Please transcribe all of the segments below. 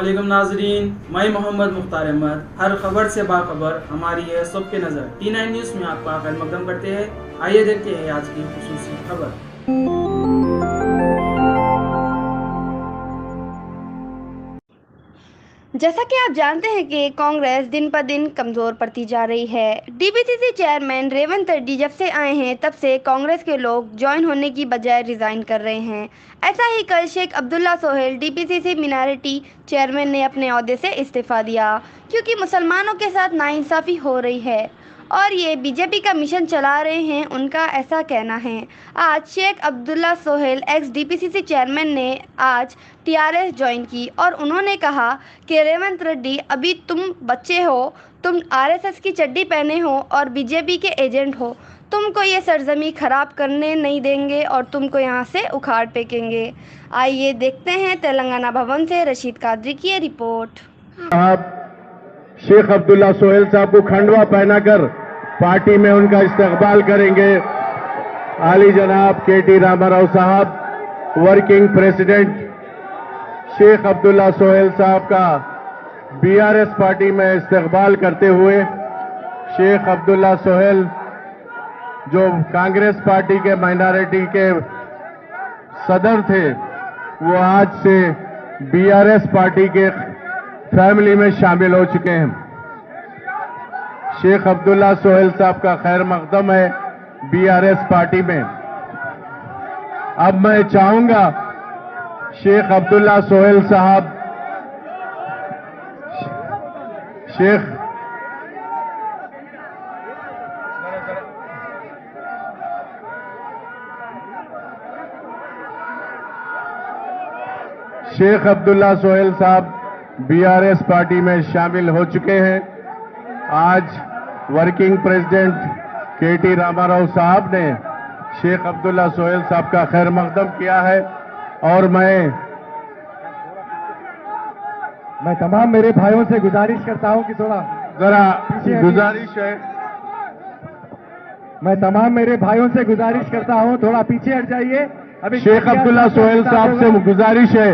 अस्सलामुअलैकुम नाजरीन, मैं मोहम्मद मुख्तार अहमद। हर खबर से बाखबर हमारी है सबके नज़र। T9 न्यूज़ में आपका खैर मकदम करते हैं। आइए देखते हैं आज की खुसूसी खबर। जैसा कि आप जानते हैं कि कांग्रेस दिन पर दिन कमज़ोर पड़ती जा रही है। डीपीसीसी चेयरमैन रेवंत रेड्डी जब से आए हैं तब से कांग्रेस के लोग ज्वाइन होने की बजाय रिज़ाइन कर रहे हैं। ऐसा ही कल Sheikh Abdullah Sohail DPCC minority chairman ने अपने ओहदे से इस्तीफ़ा दिया क्योंकि मुसलमानों के साथ नाइंसाफ़ी हो रही है और ये बीजेपी का मिशन चला रहे हैं, उनका ऐसा कहना है। आज Sheikh Abdullah Sohail ex DPCC chairman ने आज टीआरएस ज्वाइन की और उन्होंने कहा कि रेवंत रेड्डी, अभी तुम बच्चे हो, तुम आरएसएस की चड्डी पहने हो और बीजेपी के एजेंट हो। तुमको ये सरजमी खराब करने नहीं देंगे और तुमको यहाँ से उखाड़ फेंकेंगे। आइए देखते हैं तेलंगाना भवन से रशीद कादरी की ये रिपोर्ट। आप शेख अब्दुल्ला सोहेल साहब को खंडवा पहनाकर पार्टी में उनका इस्तकबाल करेंगे। आली जनाब केटी रामाराव साहब, working president Sheikh Abdullah Sohail साहब का बीआरएस पार्टी में इस्तकबाल करते हुए, शेख अब्दुल्ला सोहेल जो कांग्रेस पार्टी के माइनॉरिटी के सदर थे, वो आज से बीआरएस पार्टी के फैमिली में शामिल हो चुके हैं। शेख अब्दुल्ला सोहेल साहब का खैर मकदम है बीआरएस पार्टी में। अब मैं चाहूंगा शेख अब्दुल्ला सोहेल साहब, शेख अब्दुल्ला सोहेल साहब बीआरएस पार्टी में शामिल हो चुके हैं। आज वर्किंग प्रेसिडेंट केटी रामाराव साहब ने शेख अब्दुल्ला सोहेल साहब का खैर मकदम किया है और मैं तमाम मेरे भाइयों से गुजारिश करता हूं कि थोड़ा जरा गुजारिश है, मैं तमाम मेरे भाइयों से गुजारिश करता हूं थोड़ा पीछे हट जाइए। अभी शेख अब्दुल्ला सोहेल साहब से गुजारिश है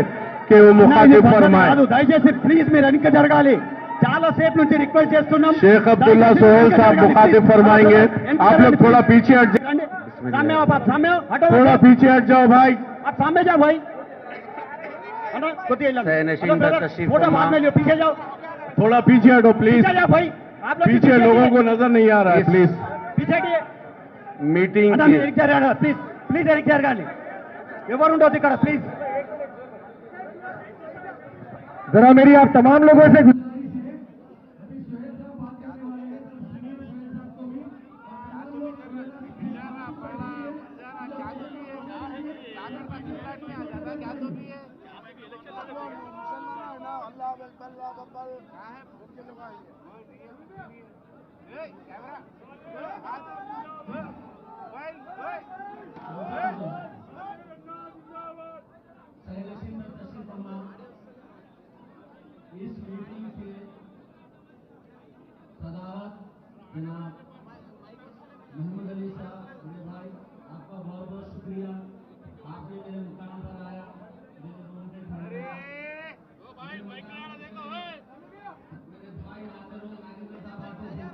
कि वो मुखातिब फरमाए। దయచేసి ప్లీజ్ మీరు వెనక్కి జరగాలి, చాలా సేపు నుంచి రిక్వెస్ట్ చేస్తున్నాం। शेख अब्दुल्ला सोहेल साहब मुखातिब फरमाएंगे। आप लोग थोड़ा पीछे हट जाओ, सामने आओ, आप सामने आओ, हटो, थोड़ा पीछे हट जाओ भाई, आप सामने जाओ भाई, फोटो बाद में लो, पीछे जाओ, थोड़ा पीछे हटो प्लीज, पीछे जाओ भाई, आप लोग पीछे लोगों को नजर नहीं आ रहा है प्लीज। पीछे की मीटिंग ఎరికి జరగాలి, ప్లీజ్ ప్లీజ్ ఎరికి జరగాలి, ఎవరు ఉండొద్దు ఇక్కడ ప్లీజ్। जरा मेरी आप तमाम लोगों से इस मीटिंग के सदारत जनाब मोहम्मद अली साहब, मेरे भाई, आपका बहुत बहुत शुक्रिया। आपने मेरे मुकाम पर आया, मेरे भाई नादिर साहब आते थे,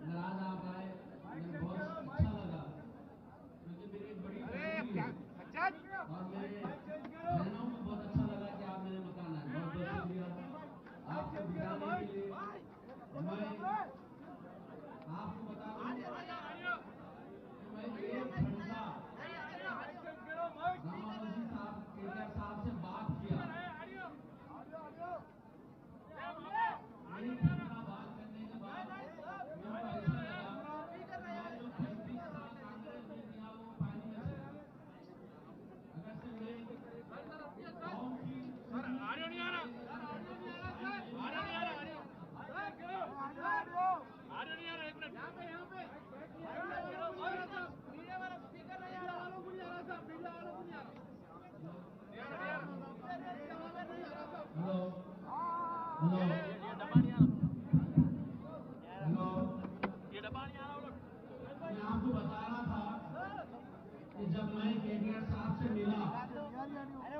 नाराज आप आए, मुझे बहुत अच्छा लगा क्योंकि मेरी बड़ी फैमिली है और मेरे बहनों को बहुत अच्छा लगा कि आप मेरे मकान आए। बहुत बहुत शुक्रिया आपको बिताने के लिए। मैं आपको बता दूं कि मैं एक घंटा रामावजी साहब केटीआर साहब से बात किया। एक घंटा बात करने के बाद मुझे ऐसा लगा मैं जो 25 साल कांग्रेस में दिया वो पानी में चला। अगर से मैं कौन की मैं आपको बता रहा था कि जब मैं केटीआर साहब से मिला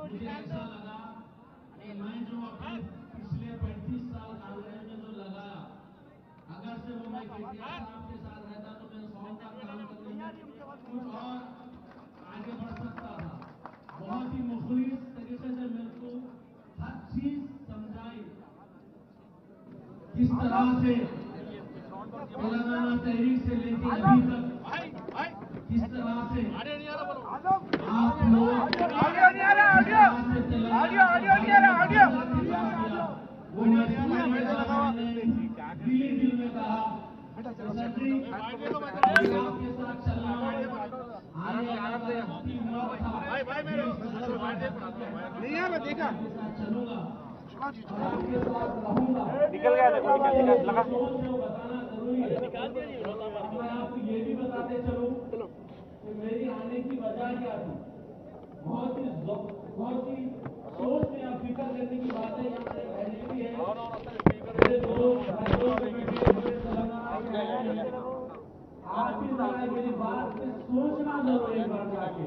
मुझे ऐसा लगा मैं जो अपने पिछले 35 साल कांग्रेस में जो लगाया, अगर से वो मैं केटीआर साहब के साथ रहता तो मैं 100 का काम करने में कुछ और आगे बढ़ सकता था। बहुत ही मुखलिस तरीके से मेरे को हर चीज समझाई, किस तरह से तेलंगाना तहरीक से लेकर अभी तक किस तरह से आप लोग वो दिल में कहा आपके साथ चलना चलूंगा, आपके साथ रहूंगा, निकल गया लगा बताना जरूरी है। मैं आपको ये भी बताते चलूं कि मेरी आने की वजह क्या थी। बहुत ही सोच में आप फिक्र करने की बात है, यहाँ पे पहले भी है मेरे दोस्त आप भी जरा मेरी बात पे सोचना जरूर एक बार जाके।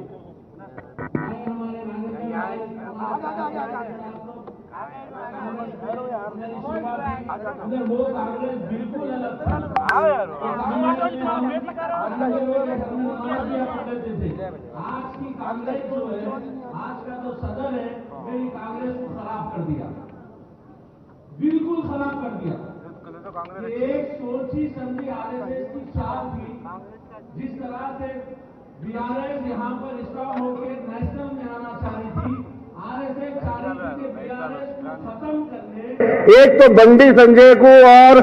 हमारे वो कांग्रेस बिल्कुल अलग था। आज की कांग्रेस जो है, आज का जो सदन है, मेरी कांग्रेस को खराब कर दिया, बिल्कुल खराब कर दिया। एक सोची समझी आरएसएस की चाल थी, जिस तरह से बीआरएस यहाँ पर स्ट्रांग होकर नेशनल में आना चाह रही थी, आरएसएस चाह रही थी कि बीआरएस को खत्म करने। एक तो बंडी संजय को और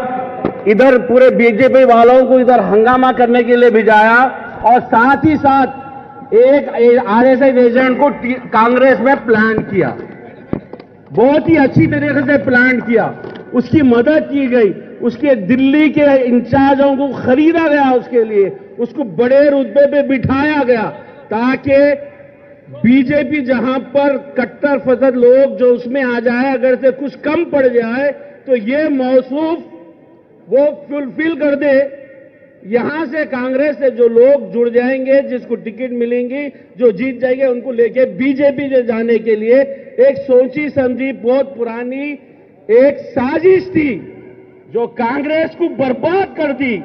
इधर पूरे बीजेपी वालों को इधर हंगामा करने के लिए भिजाया, और साथ ही साथ एक आरएसएस एजेंट को कांग्रेस में प्लान किया, बहुत ही अच्छी तरीके से प्लान किया, उसकी मदद की गई, उसके दिल्ली के इंचार्जों को खरीदा गया, उसके लिए उसको बड़े रुतबे पे बिठाया गया, ताकि बीजेपी जहां पर कट्टर फसद लोग जो उसमें आ जाए, अगर से कुछ कम पड़ जाए तो ये मौसूफ वो फुलफिल कर दे। यहां से कांग्रेस से जो लोग जुड़ जाएंगे, जिसको टिकट मिलेंगी, जो जीत जाएंगे, उनको लेके बीजेपी से जाने के लिए एक सोची समझी बहुत पुरानी एक साजिश थी, जो कांग्रेस को बर्बाद कर दी।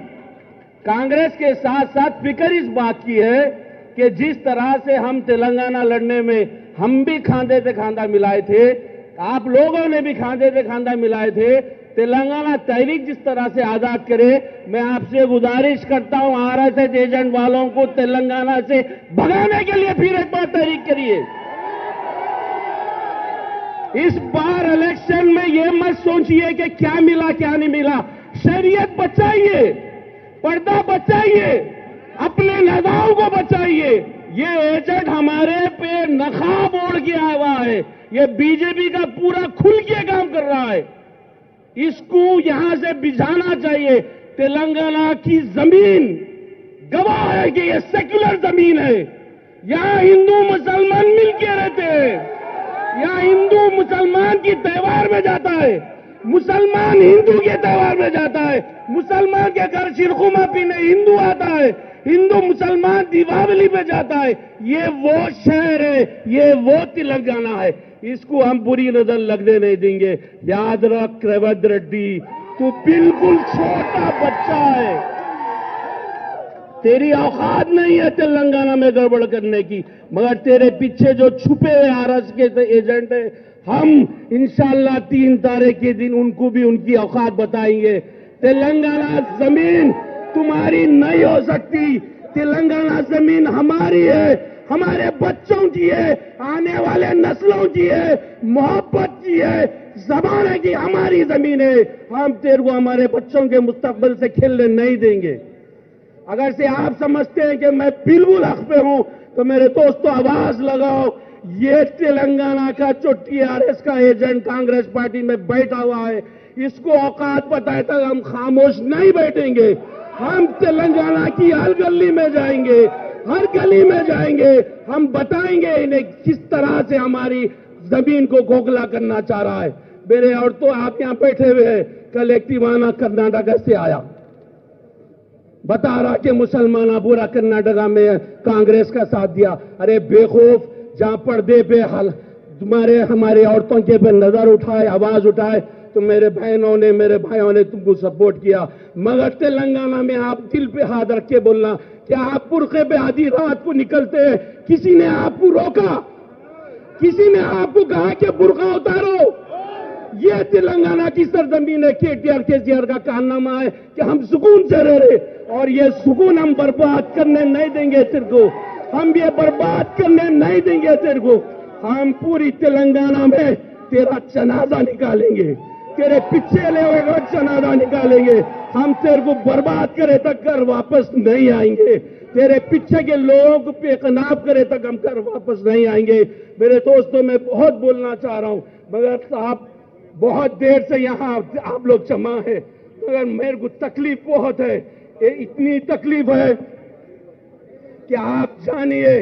कांग्रेस के साथ साथ फिक्र इस बात की है कि जिस तरह से हम तेलंगाना लड़ने में हम भी खांधे से खांधा मिलाए थे, आप लोगों ने भी खांधे से खांधा मिलाए थे, तेलंगाना तहरीक जिस तरह से आजाद करे, मैं आपसे गुजारिश करता हूं आरएसएस एजेंट वालों को तेलंगाना से भगाने के लिए फिर एक बार तहरीक करिए। इस बार इलेक्शन में यह मत सोचिए कि क्या मिला क्या नहीं मिला, शरीयत बचाइए, पर्दा बचाइए, अपने नदाओं को बचाइए। ये एजेंट हमारे पे नकाब ओढ़ के आया हुआ है, ये बीजेपी का पूरा खुल के काम कर रहा है, इसको यहां से भिजाना चाहिए। तेलंगाना की जमीन गवाह है कि ये सेक्युलर जमीन है, यहां हिंदू मुसलमान मिलके रहते हैं, यहां हिंदू मुसलमान की त्योहार में जाता है, मुसलमान हिंदू के त्योहार में जाता है, मुसलमान के घर शिरखुमा पीने हिंदू आता है, हिंदू मुसलमान दीपावली पे जाता है। ये वो शहर है, ये वो तेलंगाना है, इसको हम बुरी नजर लगने नहीं देंगे। याद रख रेवंत रेड्डी, तू बिल्कुल छोटा बच्चा है, तेरी औकात नहीं है तेलंगाना में गड़बड़ करने की, मगर तेरे पीछे जो छुपे हुए आरएसएस के एजेंट है, हम इंशाअल्लाह 3 तारीख के दिन उनको भी उनकी औकात बताएंगे। तेलंगाना जमीन तुम्हारी नहीं हो सकती, तेलंगाना जमीन हमारी है, हमारे बच्चों की है, आने वाले नस्लों की है, मोहब्बत की है, जमाने की हमारी जमीन है। हम तेरे को हमारे बच्चों के मुस्तकबिल से खेलने नहीं देंगे। अगर से आप समझते हैं कि मैं बिल्कुल हक पे हूं, तो मेरे दोस्तों आवाज लगाओ, ये तेलंगाना का जो टीआरएस का एजेंट कांग्रेस पार्टी में बैठा हुआ है, इसको औकात बताए तक हम खामोश नहीं बैठेंगे। हम तेलंगाना की हर गली में जाएंगे, हर गली में जाएंगे, हम बताएंगे इन्हें किस तरह से हमारी जमीन को खोखला करना चाह रहा है। मेरे और तो आप यहां बैठे हुए हैं, कल एक दीवाना कर्नाटक से आया, बता रहा कि मुसलमान पूरा कर्नाटका में कांग्रेस का साथ दिया। अरे बेवकूफ, जहां पर्दे पे तुम्हारे हमारे औरतों के पे नजर उठाए, आवाज उठाए, तो मेरे बहनों ने, मेरे भाइयों ने तुमको सपोर्ट किया। मगर तेलंगाना में आप दिल पे हाथ रख के बोलना कि आप बुर्के पे आधी रात को निकलते हैं, किसी ने आपको रोका? किसी ने आपको कहा कि बुर्का उतारो? ये तेलंगाना की सरजमीन है, केसीआर का कारनामा है कि हम सुकून से रह रहे, और ये सुकून हम बर्बाद करने नहीं देंगे तेरे को। हम ये बर्बाद करने नहीं देंगे तेरे को। हम पूरी तेलंगाना में तेरा जनाजा निकालेंगे, तेरे पीछे ले हुए जनाजा निकालेंगे। हम तेरे को बर्बाद करे तक घर वापस नहीं आएंगे, तेरे पीछे के लोगों को बेखनाब करे तक हम घर वापस नहीं आएंगे। मेरे दोस्तों, मैं बहुत बोलना चाह रहा हूं, मगर साहब बहुत देर से यहां आप लोग जमा है, मगर मेरे को तकलीफ बहुत है। ये इतनी तकलीफ है कि आप जानिए,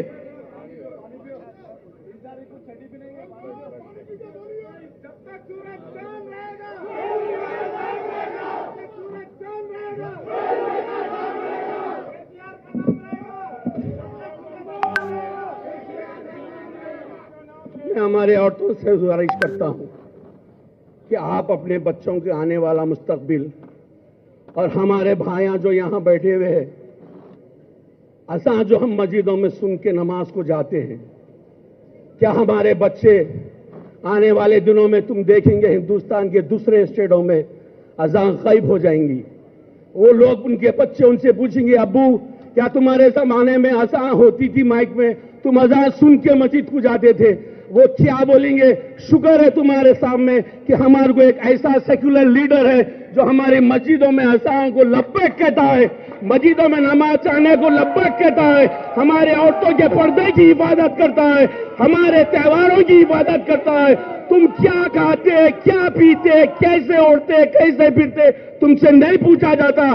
मैं हमारे औरतों से गुजारिश करता हूं कि आप अपने बच्चों के आने वाला मुस्तकबिल, और हमारे भाइयां जो यहां बैठे हुए हैं, असा जो हम मस्जिदों में सुन के नमाज को जाते हैं, क्या हमारे बच्चे आने वाले दिनों में तुम देखेंगे हिंदुस्तान के दूसरे स्टेटों में अजान गायब हो जाएंगी? वो लोग, उनके बच्चे उनसे पूछेंगे, अब्बू क्या तुम्हारे जमाने में अजान होती थी माइक में, तुम अजान सुन के मस्जिद को जाते थे? वो क्या बोलेंगे? शुक्र है तुम्हारे सामने कि हमारे को एक ऐसा सेक्युलर लीडर है जो हमारी मस्जिदों में अजान को लब्बैक कहता है, मस्जिदों में नमाज चाहने को लब्बैक कहता है, हमारे औरतों के पर्दे की इबादत करता है, हमारे त्योहारों की इबादत करता है। तुम क्या खाते, क्या पीते, कैसे उड़ते, कैसे फिरते, तुमसे नहीं पूछा जाता।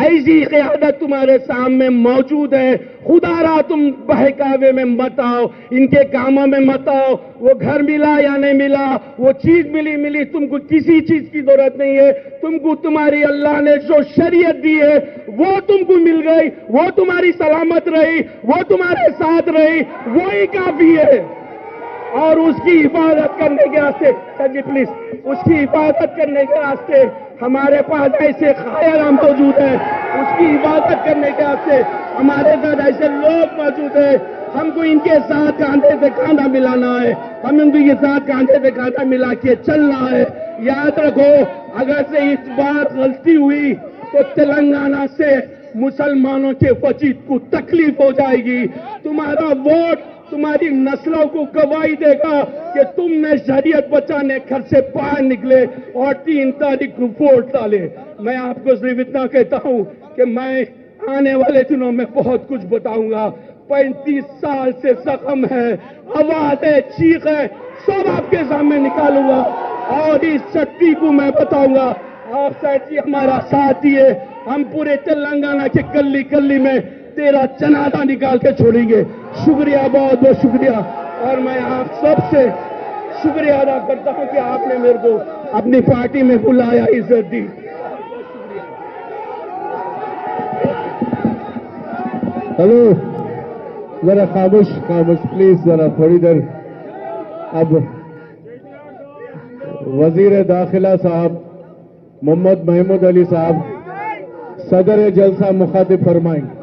ऐसी क़यादत तुम्हारे सामने मौजूद है। खुदारा तुम बहकावे में मत आओ, इनके कामों में मत आओ। वो घर मिला या नहीं मिला, वो चीज मिली, तुमको किसी चीज की जरूरत नहीं है। तुमको तुम्हारी अल्लाह ने जो शरीयत दी है वो तुमको मिल गई, वो तुम्हारी सलामत रही, वो तुम्हारे साथ रही, वो ही काफी है। और उसकी हिफाजत करने के वास्ते, जी प्लीज, उसकी हिफाजत करने के वास्ते हमारे पास ऐसे कायरा मौजूद है, उसकी हिफाजत करने के वास्ते हमारे साथ ऐसे लोग मौजूद है। हमको इनके साथ कांधे से कांधा मिलाना है, हम इनके साथ कांधे से कांधा मिला के चलना है। याद रखो, अगर से इस बार गलती हुई तो तेलंगाना से मुसलमानों के वजीद को तकलीफ हो जाएगी। तुम्हारा वोट तुम्हारी नस्लों को गवाही देगा कि तुमने शरीयत बचाने घर से बाहर निकले और 3 तारीख को वोट डाले। मैं आपको सिर्फ इतना कहता हूं कि मैं आने वाले दिनों में बहुत कुछ बताऊंगा। 35 साल से जख्म है, आवाज है, चीख है, सब आपके सामने निकालूंगा और इस शक्ति को मैं बताऊंगा। आप साथी हमारा साथ दिए, हम पूरे तेलंगाना के गली गली में तेरा जनाजा निकाल के छोड़ेंगे। शुक्रिया, बहुत बहुत शुक्रिया। और मैं आप सबसे शुक्रिया अदा करता हूं कि आपने मेरे को अपनी पार्टी में बुलाया, इज्जत दी। हेलो, जरा खामोश प्लीज, जरा थोड़ी देर। अब वजीर दाखिला साहब मोहम्मद महमूद अली साहब सदर जलसा मुखातिब फरमाएंगे।